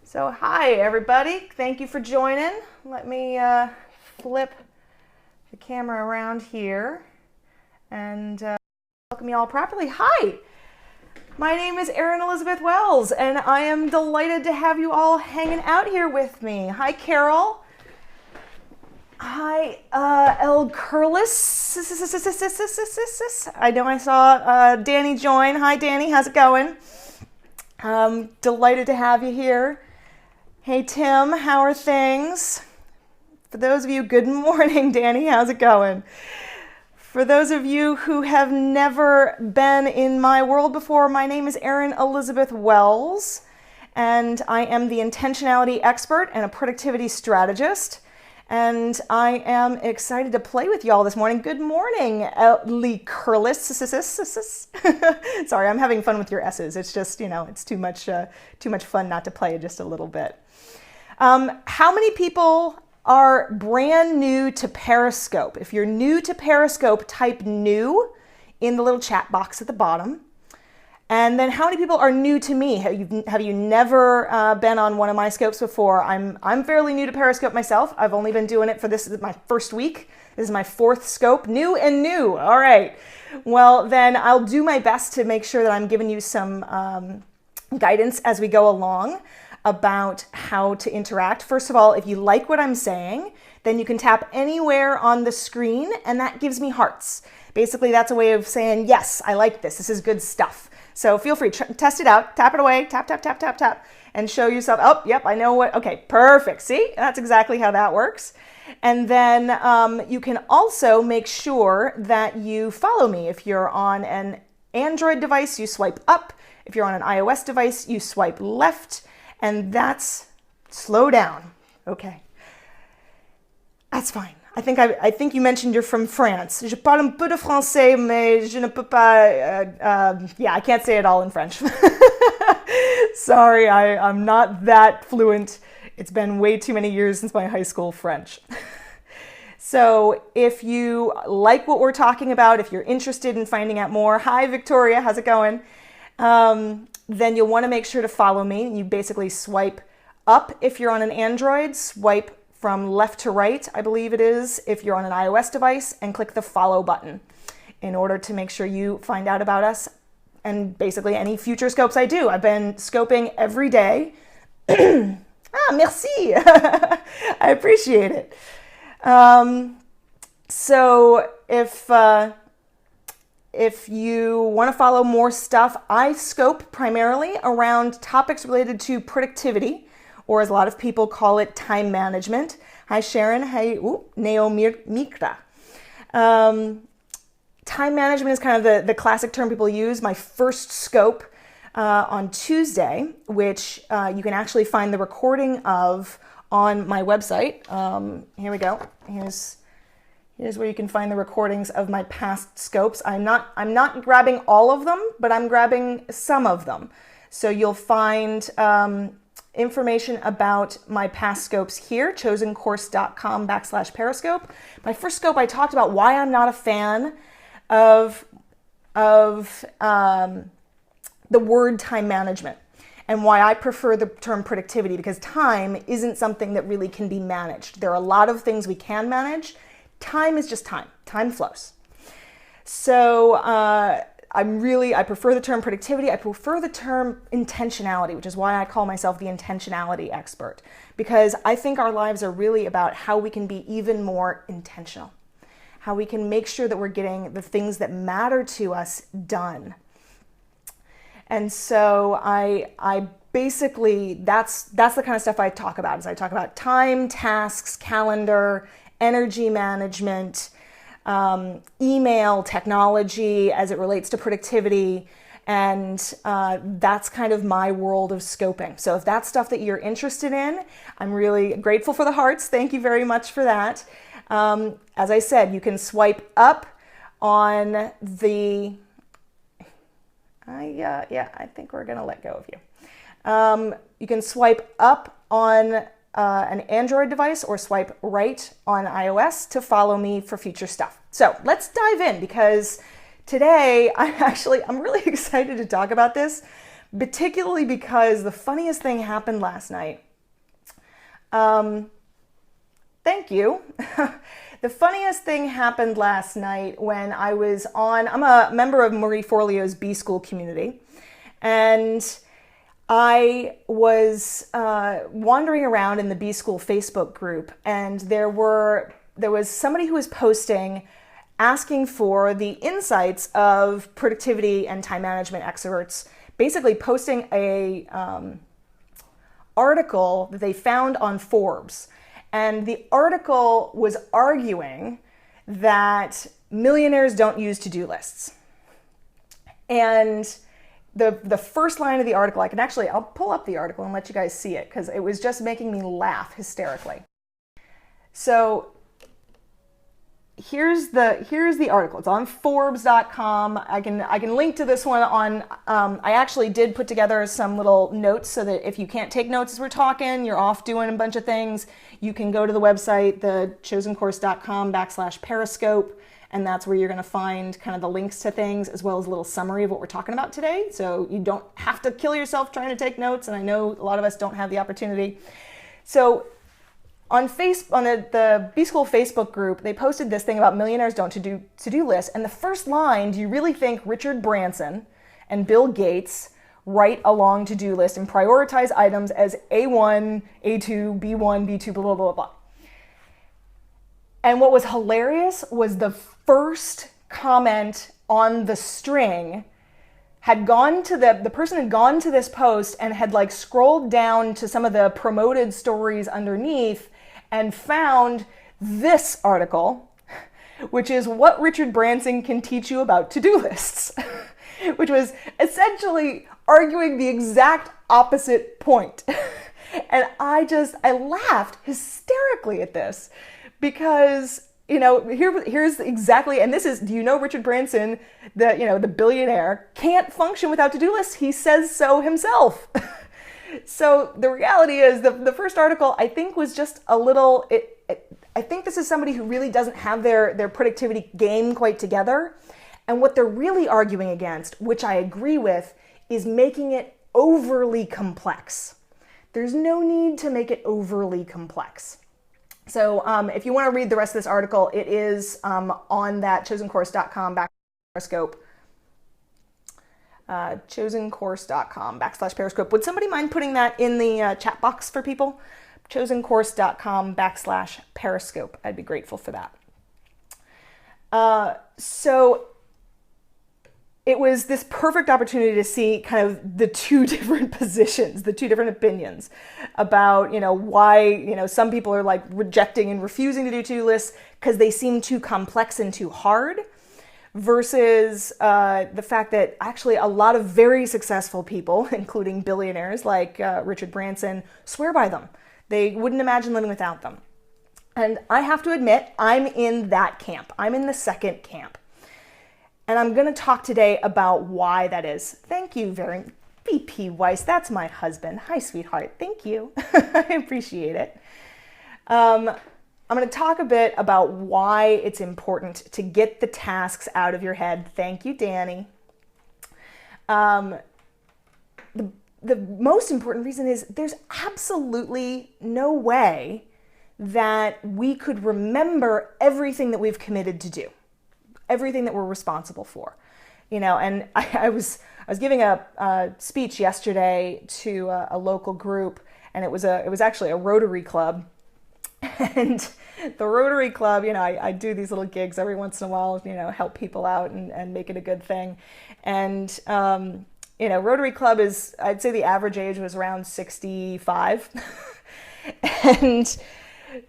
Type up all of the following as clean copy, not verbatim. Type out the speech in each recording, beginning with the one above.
So hi everybody, thank you for joining. Let me flip the camera around here and welcome you all properly. Hi, my name is Erin Elizabeth Wells and I am delighted to have you all hanging out here with me. Hi Carol. Hi El Curlis. I know I saw Danny join. Hi Danny, how's it going? Delighted to have you here. Hey Tim, how are things? For those of you, good morning Danny, how's it going? For those of you who have never been in my world before, my name is Erin Elizabeth Wells and I am the intentionality expert and a productivity strategist. And I am excited to play with y'all this morning. Good morning, Lee Curlis. Sorry, I'm having fun with your S's. It's just, it's too much fun not to play just a little bit. How many people are brand new to Periscope? If you're new to Periscope, type new in the little chat box at the bottom. And then how many people are new to me? Have you never been on one of my scopes before? I'm fairly new to Periscope myself. I've only been doing it for this is my first week. This is my fourth scope, new and new. All right. Well, then I'll do my best to make sure that I'm giving you some guidance as we go along about how to interact. First of all, if you like what I'm saying, then you can tap anywhere on the screen and that gives me hearts. Basically, that's a way of saying, yes, I like this. This is good stuff. So feel free, test it out, tap it away, tap, tap, tap, tap, tap, and show yourself, oh, yep, I know what, okay, perfect. See, that's exactly how that works. And then you can also make sure that you follow me. If you're on an Android device, you swipe up. If you're on an iOS device, you swipe left, and that's slow down. Okay, that's fine. I think you mentioned you're from France. Je parle un peu de français, mais je ne peux pas. Yeah, I can't say it all in French. Sorry, I'm not that fluent. It's been way too many years since my high school French. So if you like what we're talking about, if you're interested in finding out more, hi Victoria, how's it going? Then you'll want to make sure to follow me. You basically swipe up if you're on an Android, swipe from left to right, I believe it is, if you're on an iOS device, and click the follow button in order to make sure you find out about us and basically any future scopes I do. I've been scoping every day. Merci. I appreciate it. So if you want to follow more stuff, I scope primarily around topics related to productivity, or as a lot of people call it, time management. Hi, Sharon. Hey, Neo Mikra. Time management is kind of the classic term people use. My first scope on Tuesday, which you can actually find the recording of on my website. Here we go. Here's where you can find the recordings of my past scopes. I'm not grabbing all of them, but I'm grabbing some of them. So you'll find information about my past scopes here, chosencourse.com/Periscope. My first scope, I talked about why I'm not a fan of the word time management and why I prefer the term productivity, because time isn't something that really can be managed. There are a lot of things we can manage. Time is just time. Time flows. So I prefer the term productivity. I prefer the term intentionality, which is why I call myself the intentionality expert, because I think our lives are really about how we can be even more intentional, how we can make sure that we're getting the things that matter to us done. And so I basically, that's the kind of stuff I talk about. Is I talk about time, tasks, calendar, energy management, email, technology as it relates to productivity, and that's kind of my world of scoping. So if that's stuff that you're interested in, I'm really grateful for the hearts. Thank you very much for that. As I said, you can swipe up on the, I think we're gonna let go of you. You can swipe up on an Android device or swipe right on iOS to follow me for future stuff. So let's dive in, because today I'm really excited to talk about this, particularly because the funniest thing happened last night. Thank you. The funniest thing happened last night when I was I'm a member of Marie Forleo's B School community, and I was wandering around in the B School Facebook group, and there was somebody who was posting asking for the insights of productivity and time management experts, basically posting a article that they found on Forbes. And the article was arguing that millionaires don't use to-do lists. And the first line of the article, I'll pull up the article and let you guys see it because it was just making me laugh hysterically. So here's the article. It's on Forbes.com. I can link to this one on. I actually did put together some little notes so that if you can't take notes as we're talking, you're off doing a bunch of things, you can go to the website, thechosencourse.com/periscope, and that's where you're going to find kind of the links to things as well as a little summary of what we're talking about today. So you don't have to kill yourself trying to take notes, and I know a lot of us don't have the opportunity. So on the B School Facebook group, they posted this thing about millionaires don't to-do lists. And the first line, do you really think Richard Branson and Bill Gates write a long to-do list and prioritize items as A1, A2, B1, B2, blah, blah, blah, blah. And what was hilarious was the first comment on the string had gone to the person had gone to this post and had like scrolled down to some of the promoted stories underneath and found this article, which is what Richard Branson can teach you about to-do lists, which was essentially arguing the exact opposite point. And I laughed hysterically at this because, here's exactly, and this is, do you know Richard Branson, the billionaire, can't function without to-do lists? He says so himself. So the reality is the first article, I think, was just a little, I think this is somebody who really doesn't have their productivity game quite together. And what they're really arguing against, which I agree with, is making it overly complex. There's no need to make it overly complex. So if you want to read the rest of this article, it is on that chosencourse.com/periscope. chosencourse.com/periscope. Would somebody mind putting that in the chat box for people? chosencourse.com/periscope. I'd be grateful for that. So it was this perfect opportunity to see kind of the two different positions, the two different opinions about, why, some people are like rejecting and refusing to do to-do lists because they seem too complex and too hard, versus the fact that actually a lot of very successful people, including billionaires like Richard Branson, swear by them. They wouldn't imagine living without them. And I have to admit, I'm in that camp. I'm in the second camp. And I'm going to talk today about why that is. Thank you very much. VP Weiss, that's my husband. Hi, sweetheart. Thank you. I appreciate it. I'm going to talk a bit about why it's important to get the tasks out of your head. Thank you, Danny. The most important reason is there's absolutely no way that we could remember everything that we've committed to do, everything that we're responsible for. And I was giving a speech yesterday to a local group, and it was actually a Rotary Club. And the Rotary Club, I do these little gigs every once in a while, help people out and make it a good thing. And, Rotary Club is, I'd say the average age was around 65. And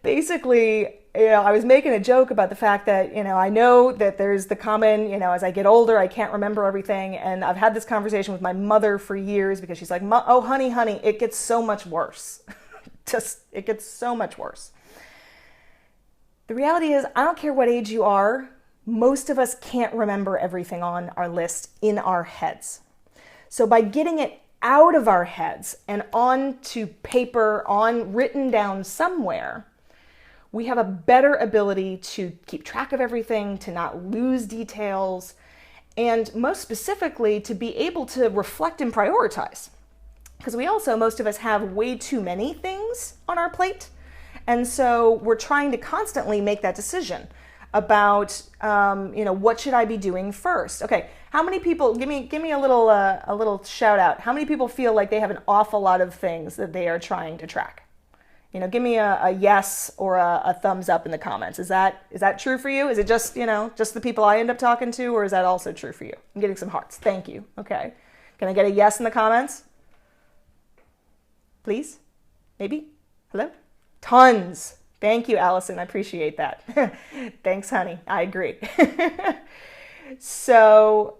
basically, I was making a joke about the fact that, I know that there's the common, as I get older, I can't remember everything. And I've had this conversation with my mother for years because she's like, oh, honey, it gets so much worse. It gets so much worse. The reality is, I don't care what age you are, most of us can't remember everything on our list in our heads. So by getting it out of our heads and onto paper, written down somewhere, we have a better ability to keep track of everything, to not lose details, and most specifically to be able to reflect and prioritize. Because we also, most of us have way too many things on our plate. And so we're trying to constantly make that decision about, what should I be doing first? Okay, how many people, give me a little shout out. How many people feel like they have an awful lot of things that they are trying to track? Give me a yes or a thumbs up in the comments. Is that true for you? Is it just, just the people I end up talking to, or is that also true for you? I'm getting some hearts. Thank you. Okay. Can I get a yes in the comments? Please? Maybe? Hello? Tons. Thank you, Allison. I appreciate that. Thanks, honey. I agree. So,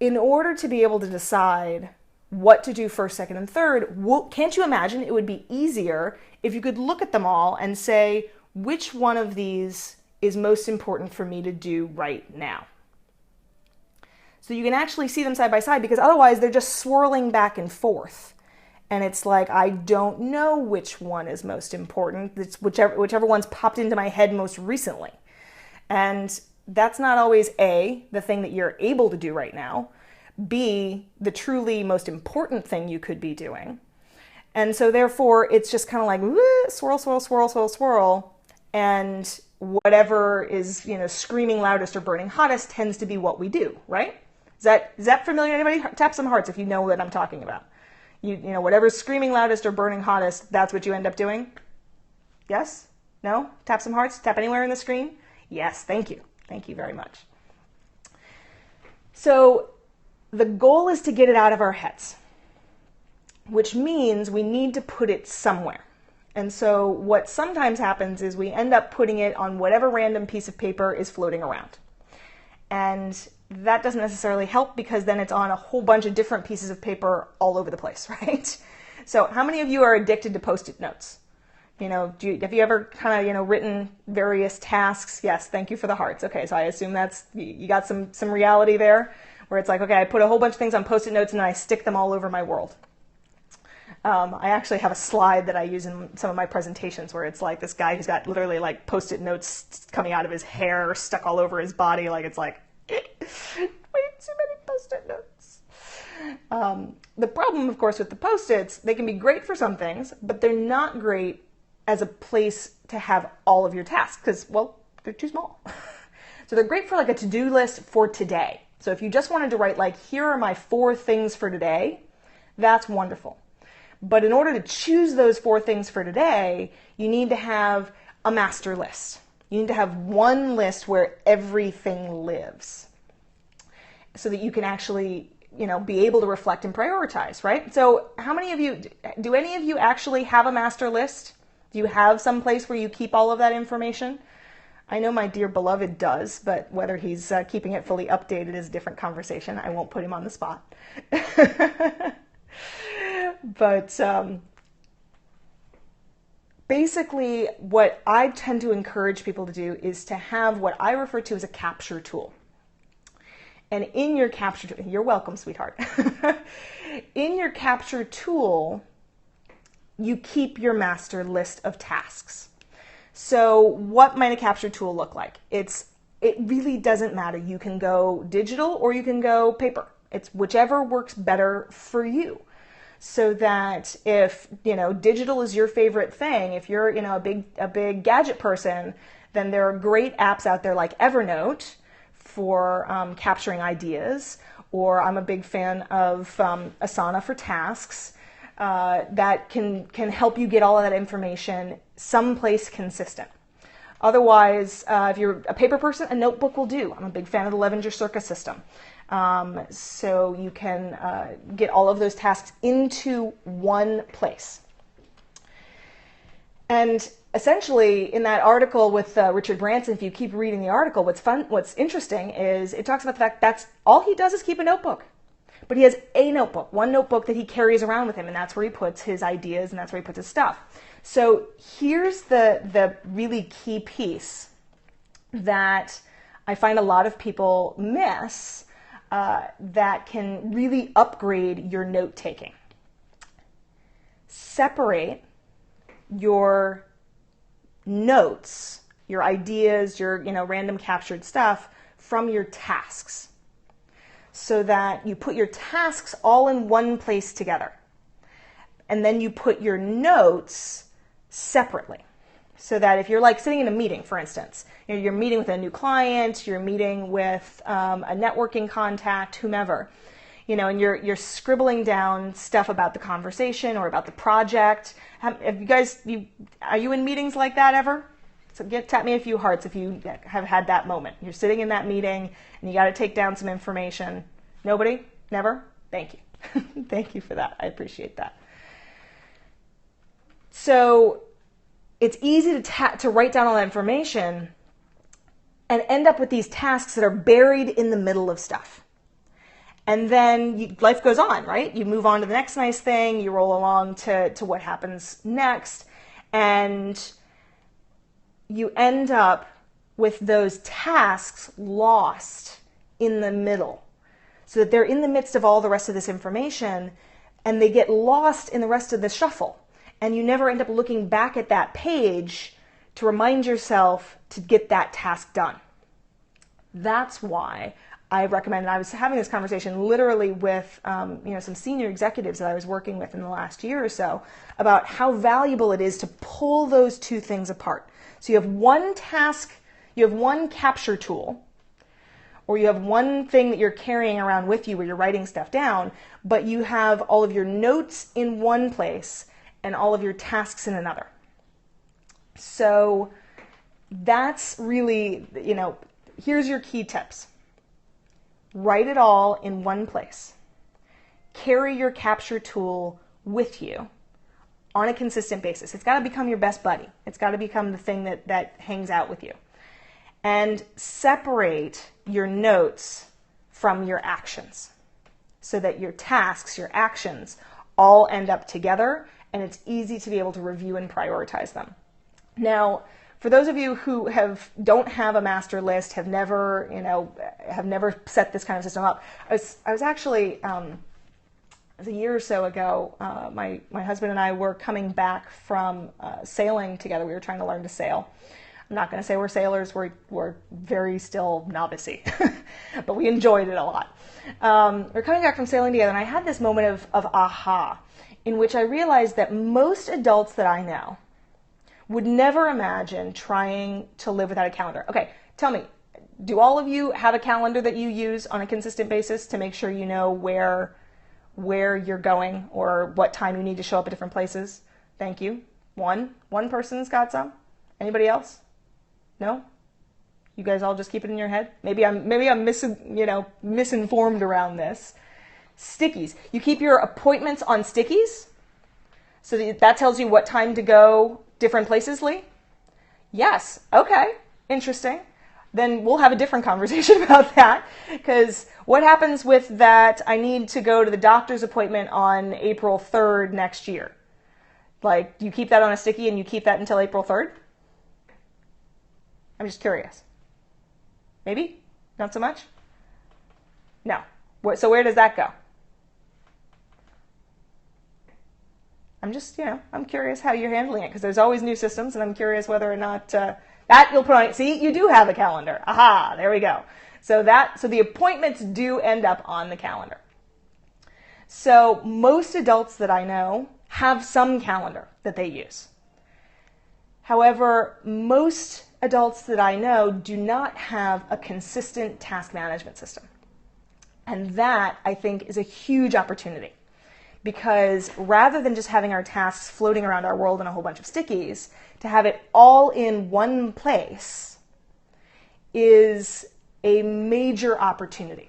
in order to be able to decide what to do first, second, and third, can't you imagine it would be easier if you could look at them all and say, which one of these is most important for me to do right now? So you can actually see them side by side, because otherwise they're just swirling back and forth. And it's like, I don't know which one is most important. It's whichever one's popped into my head most recently. And that's not always A, the thing that you're able to do right now, B, the truly most important thing you could be doing. And so therefore, it's just kind of like swirl, swirl, swirl, swirl, swirl. And whatever is, screaming loudest or burning hottest tends to be what we do, right? Is that familiar? Anybody? Tap some hearts if you know what I'm talking about. Whatever's screaming loudest or burning hottest, that's what you end up doing? Yes? No? Tap some hearts? Tap anywhere in the screen? Yes, thank you. Thank you very much. So the goal is to get it out of our heads, which means we need to put it somewhere. And so what sometimes happens is we end up putting it on whatever random piece of paper is floating around. And that doesn't necessarily help, because then it's on a whole bunch of different pieces of paper all over the place, right? So how many of you are addicted to Post-it notes? Have you ever kind of, written various tasks? Yes, thank you for the hearts. Okay, so I assume you got some reality there, where it's like, okay, I put a whole bunch of things on Post-it notes and I stick them all over my world. I actually have a slide that I use in some of my presentations where it's like this guy who's got literally like Post-it notes coming out of his hair, stuck all over his body. Like it's like, way too many Post-it notes. The problem, of course, with the Post-its, they can be great for some things, but they're not great as a place to have all of your tasks because, well, they're too small. So they're great for like a to-do list for today. So if you just wanted to write like, here are my 4 things for today, that's wonderful. But in order to choose those 4 things for today, you need to have a master list. You need to have one list where everything lives so that you can actually, be able to reflect and prioritize, right? So how many of you, do any of you actually have a master list? Do you have some place where you keep all of that information? I know my dear beloved does, but whether he's keeping it fully updated is a different conversation. I won't put him on the spot. But basically, what I tend to encourage people to do is to have what I refer to as a capture tool. And in your capture tool, you're welcome, sweetheart. In your capture tool, you keep your master list of tasks. So what might a capture tool look like? It really doesn't matter. You can go digital or you can go paper. It's whichever works better for you. So that if, digital is your favorite thing, if you're, a big gadget person, then there are great apps out there like Evernote for capturing ideas, or I'm a big fan of Asana for tasks that can help you get all of that information someplace consistent. Otherwise, if you're a paper person, a notebook will do. I'm a big fan of the Levenger Circa system. So you can get all of those tasks into one place. And essentially, in that article with Richard Branson, if you keep reading the article, what's interesting is it talks about the fact that's all he does is keep a notebook. But he has a notebook, one notebook that he carries around with him, and that's where he puts his ideas and that's where he puts his stuff. So here's the really key piece that I find a lot of people miss that can really upgrade your note-taking. Separate your notes, your ideas, your random captured stuff from your tasks. so that you put your tasks all in one place together. And then you put your notes separately. So that if you're like sitting in a meeting, for instance, you're meeting with a new client, you're meeting with a networking contact, whomever, and you're scribbling down stuff about the conversation or about the project. Have you guys, are you in meetings like that ever? So tap me a few hearts if you have had that moment. You're sitting in that meeting and you got to take down some information. Nobody? Never? Thank you. Thank you for that. I appreciate that. So it's easy to write down all that information and end up with these tasks that are buried in the middle of stuff. And then life goes on, right? You move on to the next nice thing, you roll along to what happens next, and you end up with those tasks lost in the middle. So that they're in the midst of all the rest of this information, and they get lost in the rest of the shuffle. And you never end up looking back at that page to remind yourself to get that task done. That's why I recommend, and I was having this conversation literally with some senior executives that I was working with in the last year or so, about how valuable it is to pull those two things apart. So you have one task, you have one capture tool, or you have one thing that you're carrying around with you where you're writing stuff down, but you have all of your notes in one place and all of your tasks in another. So that's really, here's your key tips. Write it all in one place. Carry your capture tool with you on a consistent basis. It's got to become your best buddy. It's got to become the thing that hangs out with you. And separate your notes from your actions so that your tasks, your actions, all end up together, and it's easy to be able to review and prioritize them. Now, for those of you who don't have a master list, have never set this kind of system up, I was actually a year or so ago. My husband and I were coming back from sailing together. We were trying to learn to sail. I'm not going to say we're sailors. We're very still novice-y, but we enjoyed it a lot. We're coming back from sailing together, and I had this moment of aha, in which I realized that most adults that I know would never imagine trying to live without a calendar. Okay, tell me, do all of you have a calendar that you use on a consistent basis to make sure you know where you're going or what time you need to show up at different places? Thank you. One person's got some. Anybody else? No? You guys all just keep it in your head? Maybe I'm misinformed around this. Stickies. You keep your appointments on stickies? So that tells you what time to go different places, Lee? Yes. Okay. Interesting. Then we'll have a different conversation about that, because what happens with that, I need to go to the doctor's appointment on April 3rd next year? Like, do you keep that on a sticky and you keep that until April 3rd? I'm just curious. Maybe? Not so much? No. So where does that go? I'm just, I'm curious how you're handling it, because there's always new systems, and I'm curious whether or not that you'll put on. See, you do have a calendar. Aha, there we go. So the appointments do end up on the calendar. So most adults that I know have some calendar that they use. However, most adults that I know do not have a consistent task management system. And that, I think, is a huge opportunity. Because rather than just having our tasks floating around our world in a whole bunch of stickies, to have it all in one place is a major opportunity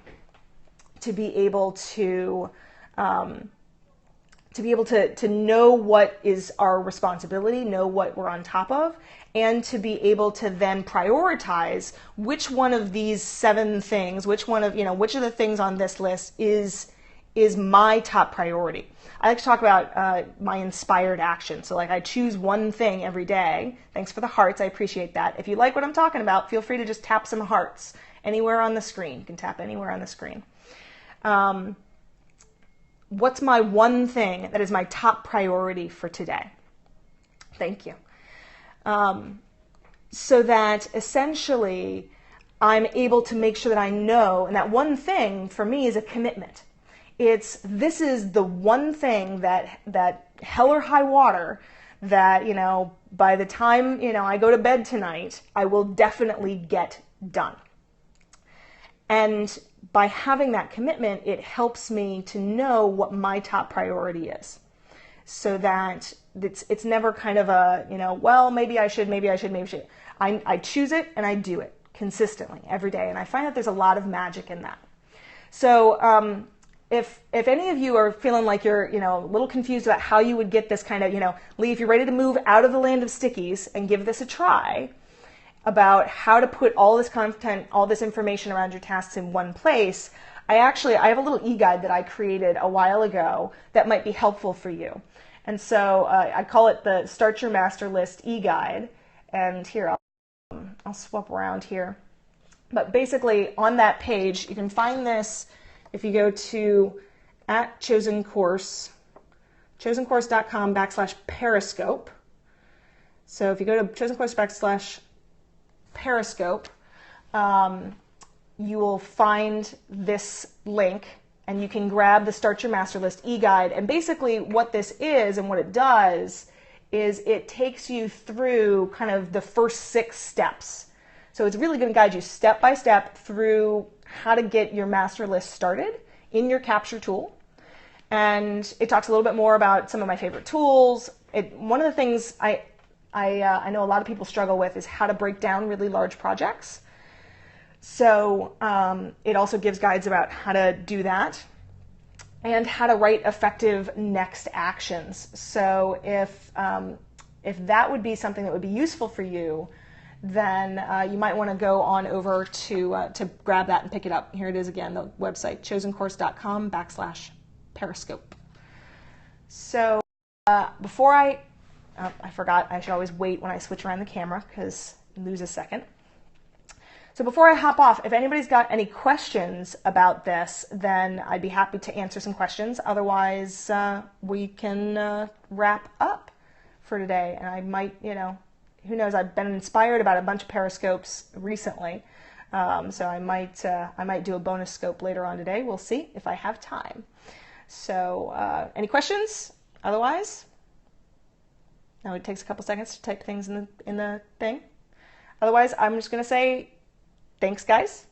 to be able to know what is our responsibility, know what we're on top of, and to be able to then prioritize which one of these 7 things, which of the things on this list is my top priority. I like to talk about my inspired action. So I choose one thing every day. Thanks for the hearts. I appreciate that. If you like what I'm talking about, feel free to just tap some hearts anywhere on the screen. You can tap anywhere on the screen. What's my one thing that is my top priority for today? Thank you. So that essentially I'm able to make sure that I know, and that one thing for me is a commitment. This is the one thing that hell or high water that, by the time, I go to bed tonight, I will definitely get done. And by having that commitment, it helps me to know what my top priority is, so that it's never kind of a, well, maybe I should. I choose it and I do it consistently every day. And I find that there's a lot of magic in that. So if any of you are feeling like you're, a little confused about how you would get this kind of, Lee, if you're ready to move out of the land of stickies and give this a try, about how to put all this content, all this information around your tasks in one place, I have a little e-guide that I created a while ago that might be helpful for you. And so I call it the Start Your Master List e-guide. And here, I'll swap around here. But basically, on that page, you can find this if you go to chosencourse.com/Periscope. So if you go to chosencourse/Periscope, you will find this link, and you can grab the Start Your Master List e-guide. And basically what this is and what it does is it takes you through kind of the first 6 steps. So it's really going to guide you step by step through how to get your master list started in your capture tool. And it talks a little bit more about some of my favorite tools. One of the things I know a lot of people struggle with is how to break down really large projects. So it also gives guides about how to do that and how to write effective next actions. So if that would be something that would be useful for you, then you might want to go on over to grab that and pick it up. Here it is again, the website, chosencourse.com/Periscope. So before I forgot, I should always wait when I switch around the camera because you lose a second. So before I hop off, if anybody's got any questions about this, then I'd be happy to answer some questions. Otherwise, we can wrap up for today. And I might, who knows, I've been inspired about a bunch of periscopes recently. So I might do a bonus scope later on today. We'll see if I have time. So any questions? Otherwise, now it takes a couple seconds to type things in the thing. Otherwise, I'm just going to say thanks, guys,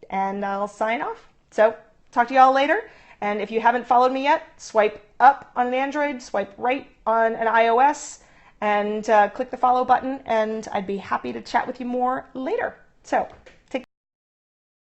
and I'll sign off. So talk to you all later. And if you haven't followed me yet, swipe up on an Android, swipe right on an iOS, and click the follow button, and I'd be happy to chat with you more later. So